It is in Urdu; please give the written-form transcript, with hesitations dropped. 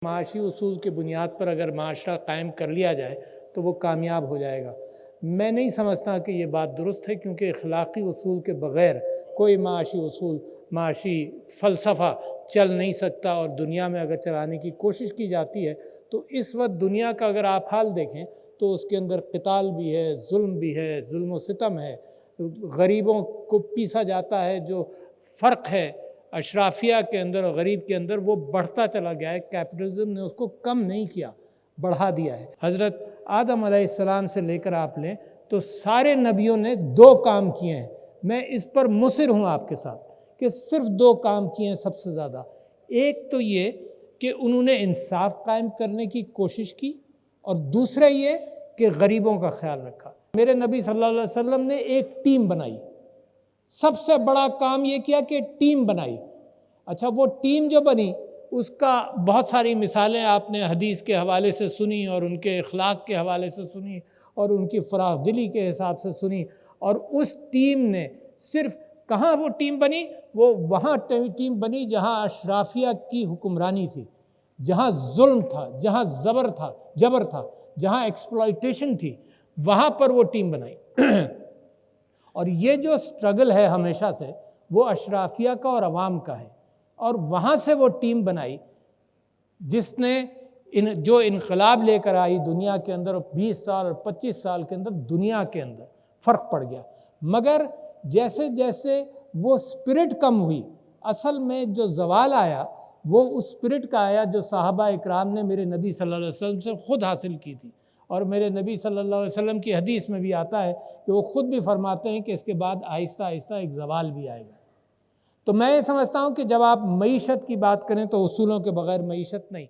معاشی اصول کی بنیاد پر اگر معاشرہ قائم کر لیا جائے تو وہ کامیاب ہو جائے گا۔ میں نہیں سمجھتا کہ یہ بات درست ہے، کیونکہ اخلاقی اصول کے بغیر کوئی معاشی اصول، معاشی فلسفہ چل نہیں سکتا، اور دنیا میں اگر چلانے کی کوشش کی جاتی ہے تو اس وقت دنیا کا اگر آپ حال دیکھیں تو اس کے اندر قتال بھی ہے، ظلم و ستم ہے، غریبوں کو پیسا جاتا ہے۔ جو فرق ہے اشرافیہ کے اندر اور غریب کے اندر وہ بڑھتا چلا گیا ہے۔ کیپٹلزم نے اس کو کم نہیں کیا، بڑھا دیا ہے۔ حضرت آدم علیہ السلام سے لے کر آپ لیں تو سارے نبیوں نے 2 کام کیے ہیں۔ میں اس پر مصر ہوں آپ کے ساتھ کہ صرف 2 کام کیے ہیں سب سے زیادہ۔ ایک تو یہ کہ انہوں نے انصاف قائم کرنے کی کوشش کی، اور دوسرا یہ کہ غریبوں کا خیال رکھا۔ میرے نبی صلی اللہ علیہ وسلم نے ایک ٹیم بنائی، سب سے بڑا کام یہ کیا کہ ٹیم بنائی۔ اچھا، وہ ٹیم جو بنی اس کا بہت ساری مثالیں آپ نے حدیث کے حوالے سے سنی، اور ان کے اخلاق کے حوالے سے سنی، اور ان کی فراخ دلی کے حساب سے سنی۔ اور اس ٹیم نے صرف کہاں وہ ٹیم بنی؟ وہ وہاں ٹیم بنی جہاں اشرافیہ کی حکمرانی تھی، جہاں ظلم تھا، جہاں جبر تھا، جہاں ایکسپلائٹیشن تھی، وہاں پر وہ ٹیم بنائی۔ اور یہ جو سٹرگل ہے ہمیشہ سے، وہ اشرافیہ کا اور عوام کا ہے، اور وہاں سے وہ ٹیم بنائی جس نے جو انقلاب لے کر آئی دنیا کے اندر، 20 سال اور 25 سال کے اندر دنیا کے اندر فرق پڑ گیا۔ مگر جیسے جیسے وہ سپرٹ کم ہوئی، اصل میں جو زوال آیا وہ اس سپرٹ کا آیا جو صحابہ اکرام نے میرے نبی صلی اللہ علیہ وسلم سے خود حاصل کی تھی۔ اور میرے نبی صلی اللہ علیہ وسلم کی حدیث میں بھی آتا ہے کہ وہ خود بھی فرماتے ہیں کہ اس کے بعد آہستہ آہستہ ایک زوال بھی آئے گا۔ تو میں یہ سمجھتا ہوں کہ جب آپ معیشت کی بات کریں تو اصولوں کے بغیر معیشت نہیں۔